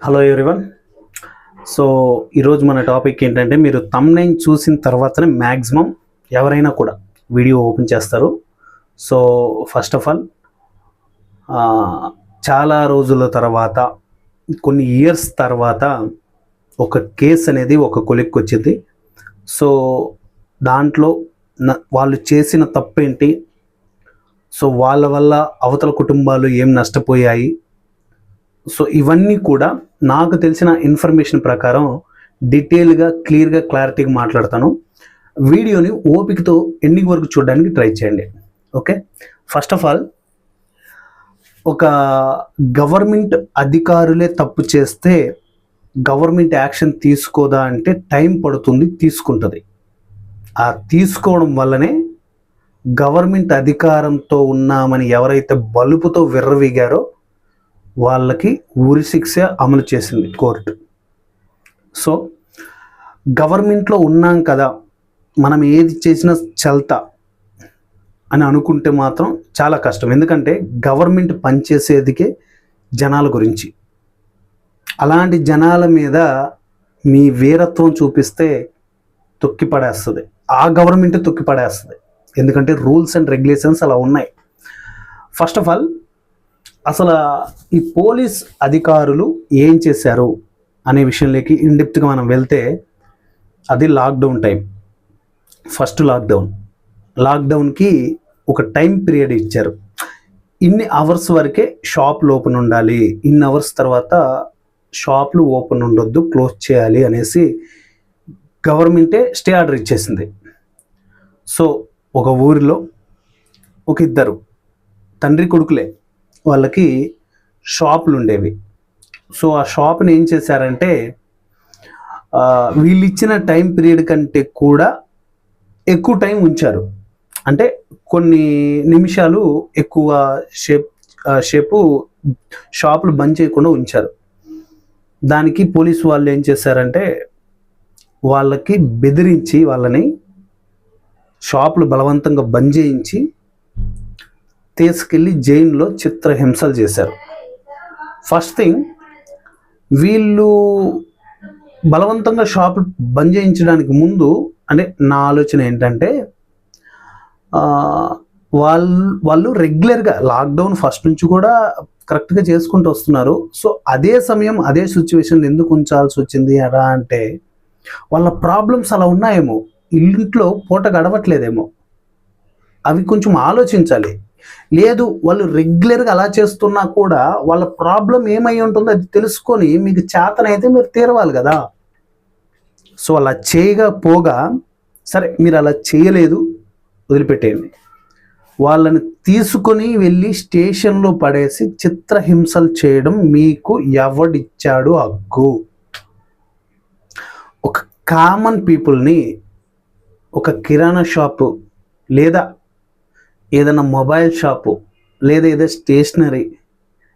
Hello everyone. So ఈరోజు మన topic ఏంటంటే, మీరు థంబ్నెయిల్ చూసిన తర్వాతనే మ్యాక్సిమం ఎవరైనా కూడా వీడియో ఓపెన్ చేస్తారు. సో ఫస్ట్ ఆఫ్ ఆల్ చాలా రోజుల తర్వాత, కొన్ని ఇయర్స్ తర్వాత ఒక కేసు అనేది ఒక కొలిక్కి వచ్చింది. సో దాంట్లో వాళ్ళు చేసిన తప్పేంటి, సో వాళ్ళ వల్ల అవతల కుటుంబాలు ఏం నష్టపోయాయి, సో ఇవన్నీ కూడా నాకు తెలిసిన ఇన్ఫర్మేషన్ ప్రకారం డీటెయిల్గా, క్లియర్గా, క్లారిటీగా మాట్లాడతాను. వీడియోని ఓపికతో ఎండింగ్ వరకు చూడడానికి ట్రై చేయండి. ఓకే, ఫస్ట్ ఆఫ్ ఆల్, ఒక గవర్నమెంట్ అధికారులే తప్పు చేస్తే గవర్నమెంట్ యాక్షన్ తీసుకోదా అంటే టైం పడుతుంది, తీసుకుంటుంది. ఆ తీసుకోవడం వల్లనే గవర్నమెంట్ అధికారంతో ఉన్నామని ఎవరైతే బలుపుతో విర్రవీగారో వాళ్ళకి ఉరి శిక్ష అమలు చేసింది కోర్టు. సో గవర్నమెంట్లో ఉన్నాం కదా, మనం ఏది చేసినా చల్తా అని అనుకుంటే మాత్రం చాలా కష్టం. ఎందుకంటే గవర్నమెంట్ పనిచేసేదికే జనాల గురించి. అలాంటి జనాల మీద మీ వీరత్వం చూపిస్తే తొక్కిపడేస్తుంది, ఆ గవర్నమెంట్ తొక్కిపడేస్తుంది. ఎందుకంటే రూల్స్ అండ్ రెగ్యులేషన్స్ అలా ఉన్నాయి. ఫస్ట్ ఆఫ్ ఆల్, అసలు ఈ పోలీస్ అధికారులు ఏం చేశారు అనే విషయంలోకి ఇన్డెప్త్గా మనం వెళ్తే, అది లాక్డౌన్ టైం. ఫస్ట్ లాక్డౌన్కి ఒక టైం పీరియడ్ ఇచ్చారు. ఇన్ని అవర్స్ వరకే షాపులు ఓపెన్ ఉండాలి, ఇన్ని అవర్స్ తర్వాత షాపులు ఓపెన్ ఉండొద్దు, క్లోజ్ చేయాలి అనేసి గవర్నమెంటే స్టే ఆర్డర్ ఇచ్చేసింది. సో ఒక ఊరిలో ఒక ఇద్దరు తండ్రి కొడుకులే, వాళ్ళకి షాపులు ఉండేవి. సో ఆ షాప్ని ఏం చేశారంటే, వీళ్ళు ఇచ్చిన టైం పీరియడ్ కంటే కూడా ఎక్కువ టైం ఉంచారు. అంటే కొన్ని నిమిషాలు ఎక్కువ సేపు షాపులు బంద్ చేయకుండా ఉంచారు. దానికి పోలీసు వాళ్ళు ఏం చేశారంటే, వాళ్ళకి బెదిరించి వాళ్ళని షాపులు బలవంతంగా బంద్ చేయించి తీసుకెళ్ళి జైల్లో చిత్రహింసలు చేశారు. ఫస్ట్ థింగ్, వీళ్ళు బలవంతంగా షాపులు బంద్ చేయించడానికి ముందు, అంటే నా ఆలోచన ఏంటంటే, వాళ్ళు రెగ్యులర్గా లాక్డౌన్ ఫస్ట్ నుంచి కూడా కరెక్ట్గా చేసుకుంటూ వస్తున్నారు. సో అదే సమయం, అదే సిచ్యువేషన్ ఎందుకు ఉంచాల్సి వచ్చింది అలా అంటే, వాళ్ళ ప్రాబ్లమ్స్ అలా ఉన్నాయేమో, ఇంట్లో పూట గడవట్లేదేమో, అవి కొంచెం ఆలోచించాలి. లేదు, వాళ్ళు రెగ్యులర్గా అలా చేస్తున్నా కూడా వాళ్ళ ప్రాబ్లం ఏమై ఉంటుందో అది తెలుసుకొని మీకు చేతనైతే మీరు తీరవాలి కదా. సో అలా చేయకపోగా, సరే మీరు అలా చేయలేదు, వదిలిపెట్టేయండి. వాళ్ళని తీసుకొని వెళ్ళి స్టేషన్లో పడేసి చిత్రహింసలు చేయడం మీకు ఎవడిచ్చాడు హక్కు? ఒక కామన్ పీపుల్ని, ఒక కిరాణా షాపు, లేదా ఏదైనా మొబైల్ షాపు, లేదా ఏదైనా స్టేషనరీ,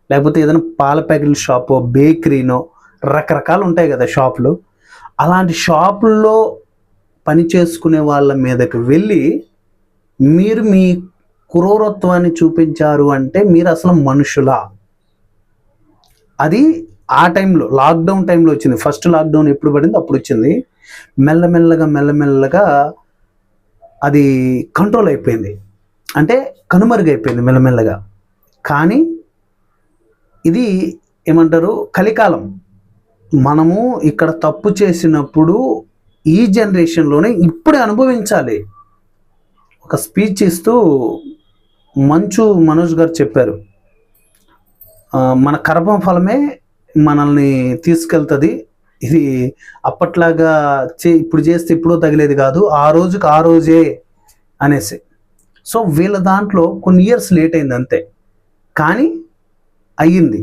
లేకపోతే ఏదైనా పాల ప్యాకెట్ల షాపు, బేకరీనో, రకరకాలు ఉంటాయి కదా షాపులు. అలాంటి షాపుల్లో పని చేసుకునే వాళ్ళ మీదకి వెళ్ళి మీరు మీ క్రూరత్వాన్ని చూపించారు అంటే మీరు అసలు మనుషులా? అది ఆ టైంలో, లాక్డౌన్ టైంలో వచ్చింది. ఫస్ట్ లాక్డౌన్ ఎప్పుడు పడింది అప్పుడు వచ్చింది. మెల్లమెల్లగా అది కంట్రోల్ అయిపోయింది, అంటే కనుమరుగైపోయింది మెల్లమెల్లగా. కానీ ఇది ఏమంటారు, కలికాలం. మనము ఇక్కడ తప్పు చేసినప్పుడు ఈ జనరేషన్లోనే ఇప్పుడే అనుభవించాలి. ఒక స్పీచ్ ఇస్తూ మంచు మనోజ్ గారు చెప్పారు, మన కర్మ ఫలమే మనల్ని తీసుకెళ్తుంది, ఇది అప్పట్లాగా ఇప్పుడు చేస్తే ఇప్పుడు తగిలేది కాదు, ఆ రోజుకి ఆ రోజే అనేసి. సో వీళ్ళ దాంట్లో కొన్ని ఇయర్స్ లేట్ అయింది అంతే, కానీ అయ్యింది,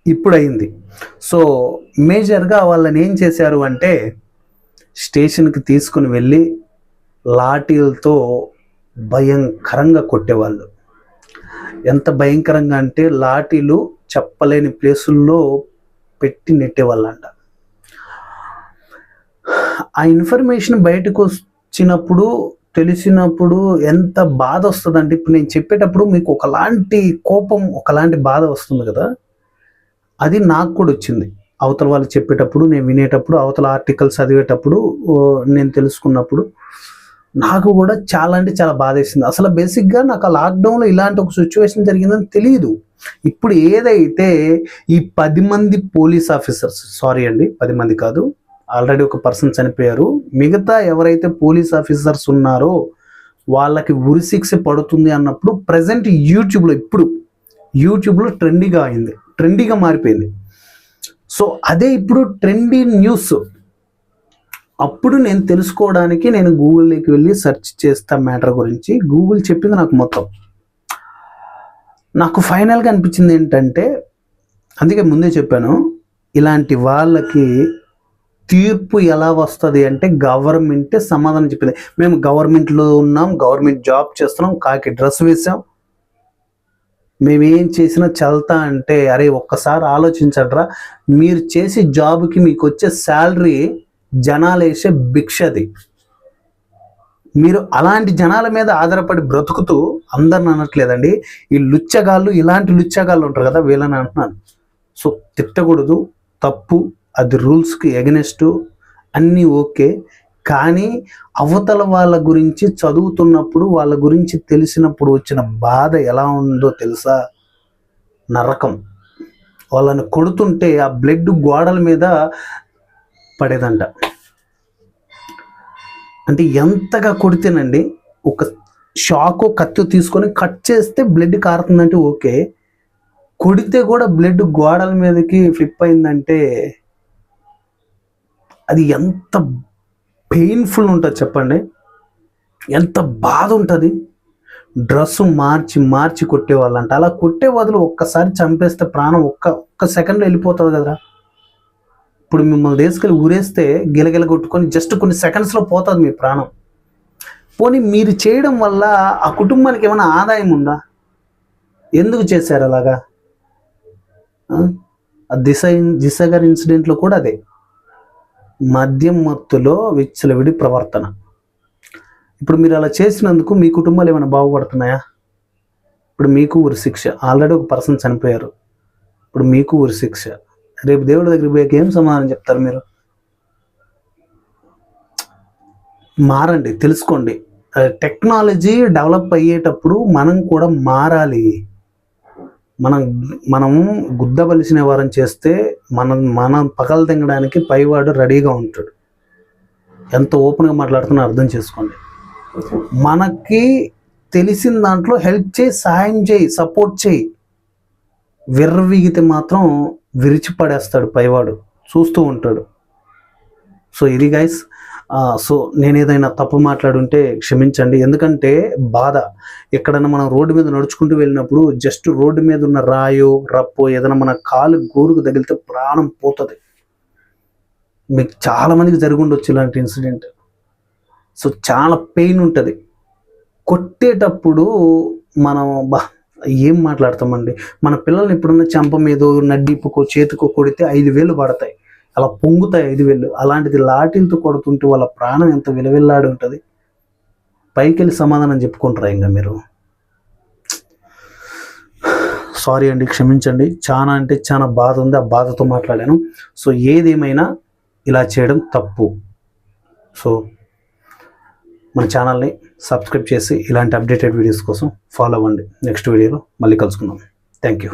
ఇప్పుడు అయింది. సో మేజర్గా వాళ్ళని ఏం చేశారు అంటే, స్టేషన్కి తీసుకుని వెళ్ళి లాఠీలతో భయంకరంగా కొట్టేవాళ్ళు. ఎంత భయంకరంగా అంటే, లాఠీలు చెప్పలేని ప్లేసుల్లో పెట్టి నెట్టేవాళ్ళంట. ఆ ఇన్ఫర్మేషన్ బయటకు వచ్చినప్పుడు, తెలిసినప్పుడు ఎంత బాధ వస్తుందంటే, ఇప్పుడు నేను చెప్పేటప్పుడు మీకు ఒకలాంటి కోపం, ఒకలాంటి బాధ వస్తుంది కదా, అది నాకు కూడా వచ్చింది. అవతల వాళ్ళు చెప్పేటప్పుడు, నేను వినేటప్పుడు, అవతల ఆర్టికల్స్ చదివేటప్పుడు నేను తెలుసుకున్నప్పుడు నాకు కూడా చాలా అంటే చాలా బాధేసింది. అసలు బేసిక్గా నాకు ఆ లాక్డౌన్లో ఇలాంటి ఒక సిచ్యువేషన్ జరిగిందని తెలియదు. ఇప్పుడు ఏదైతే ఈ 10 మంది పోలీస్ ఆఫీసర్స్, సారీ అండి 10 మంది కాదు, ఆల్రెడీ ఒక పర్సన్ చనిపోయారు, మిగతా ఎవరైతే పోలీస్ ఆఫీసర్స్ ఉన్నారో వాళ్ళకి ఉరిశిక్ష పడుతుంది అన్నప్పుడు ప్రజెంట్ యూట్యూబ్లో ట్రెండీగా మారిపోయింది. సో అదే ఇప్పుడు ట్రెండీ న్యూస్. అప్పుడు నేను తెలుసుకోవడానికి నేను గూగుల్లోకి వెళ్ళి సెర్చ్ చేస్తా మ్యాటర్ గురించి. గూగుల్ చెప్పింది నాకు మొత్తం. నాకు ఫైనల్గా అనిపించింది ఏంటంటే, అందుకే ముందే చెప్పాను, ఇలాంటి వాళ్ళకి తీర్పు ఎలా వస్తుంది అంటే గవర్నమెంటే సమాధానం చెప్పింది. మేము గవర్నమెంట్లో ఉన్నాం, గవర్నమెంట్ జాబ్ చేస్తున్నాం, కాకి డ్రెస్ వేసాం, మేమేం చేసినా చల్తా అంటే, అరే ఒక్కసారి ఆలోచించడరా, మీరు చేసే జాబ్కి మీకు వచ్చే శాలరీ జనాలు వేసే భిక్షది. మీరు అలాంటి జనాల మీద ఆధారపడి బ్రతుకుతూ, అందరిని అనట్లేదండి, ఈ లుచ్చగాళ్ళు, ఇలాంటి లుచ్చగాళ్ళు ఉంటారు కదా, వీళ్ళని అంటున్నాను. సో తిట్టకూడదు, తప్పు, అది రూల్స్కి ఎగనెస్ట్, అన్నీ ఓకే. కానీ అవతల వాళ్ళ గురించి చదువుతున్నప్పుడు, వాళ్ళ గురించి తెలిసినప్పుడు వచ్చిన బాధ ఎలా ఉందో తెలుసా? నరకం. వాళ్ళని కొడుతుంటే ఆ బ్లడ్ గోడల మీద పడేదంట. అంటే ఎంతగా కొడితేనండి, ఒక షాకో కత్తి తీసుకొని కట్ చేస్తే బ్లడ్ కారుతుందంటే ఓకే, కొడితే కూడా బ్లడ్ గోడల మీదకి ఫ్లిప్ అయిందంటే అది ఎంత పెయిన్ఫుల్ ఉంటుంది చెప్పండి, ఎంత బాధ ఉంటుంది. డ్రెస్సు మార్చి కొట్టేవాళ్ళంట. అలా కొట్టే బదులు ఒక్కసారి చంపేస్తే ప్రాణం ఒక్క సెకండ్లో వెళ్ళిపోతుంది కదరా. ఇప్పుడు మిమ్మల్ని తీసుకెళ్ళి ఊరేస్తే గిలగిల కొట్టుకొని జస్ట్ కొన్ని సెకండ్స్లో పోతుంది మీ ప్రాణం. పోనీ మీరు చేయడం వల్ల ఆ కుటుంబానికి ఏమైనా ఆదాయం ఉందా? ఎందుకు చేశారు అలాగా? దిశ గారి ఇన్సిడెంట్లో కూడా అదే, మద్యం మత్తులో విచ్చలవిడి ప్రవర్తన. ఇప్పుడు మీరు అలా చేసినందుకు మీ కుటుంబాలు ఏమైనా బాగుపడుతున్నాయా? ఇప్పుడు మీకు ఉరిశిక్ష, ఆల్రెడీ ఒక పర్సన్ చనిపోయారు, ఇప్పుడు మీకు ఉరిశిక్ష. రేపు దేవుడి దగ్గరికి పోయాక ఏం సమాధానం చెప్తారు మీరు? మారండి, తెలుసుకోండి. టెక్నాలజీ డెవలప్ అయ్యేటప్పుడు మనం కూడా మారాలి. మనం గుద్దబలిసిన వారం చేస్తే మనం పగలు తినడానికి పైవాడు రెడీగా ఉంటాడు. ఎంత ఓపెన్గా మాట్లాడుతున్నా అర్థం చేసుకోండి. మనకి తెలిసిన దాంట్లో హెల్ప్ చేయి, సహాయం చేయి, సపోర్ట్ చేయి. విర్రవీగితే మాత్రం విరిచిపడేస్తాడు పైవాడు, చూస్తూ ఉంటాడు. సో ఇది గైస్. సో నేను ఏదైనా తప్పు మాట్లాడుంటే క్షమించండి. ఎందుకంటే బాధ, ఎక్కడన్నా మనం రోడ్డు మీద నడుచుకుంటూ వెళ్ళినప్పుడు జస్ట్ రోడ్డు మీద ఉన్న రాయో రప్పో ఏదైనా మన కాలు గోరుకు తగిలితే ప్రాణం పోతుంది. మీకు చాలామందికి జరిగి ఉండొచ్చు ఇలాంటి ఇన్సిడెంట్. సో చాలా పెయిన్ ఉంటుంది. కొట్టేటప్పుడు మనం ఏం మాట్లాడతామండి? మన పిల్లల్ని ఎప్పుడన్నా చెంప మీదో నడ్డిపుకో చేతికో కొడితే 5,000 పడతాయి, అలా పొంగుతాయి 5,000. అలాంటిది లాఠీలతో కొడుతుంటే వాళ్ళ ప్రాణం ఎంత విలవిల్లాడి ఉంటుంది. పైకి వెళ్ళి సమాధానం చెప్పుకుంటారా ఇంకా మీరు? సారీ అండి, క్షమించండి. చాలా అంటే చాలా బాధ ఉంది, ఆ బాధతో మాట్లాడాను. సో ఏదేమైనా ఇలా చేయడం తప్పు. సో మన ఛానల్ని సబ్స్క్రైబ్ చేసి ఇలాంటి అప్డేటెడ్ వీడియోస్ కోసం ఫాలో అవ్వండి. నెక్స్ట్ వీడియోలో మళ్ళీ కలుసుకుందాం. Thank you.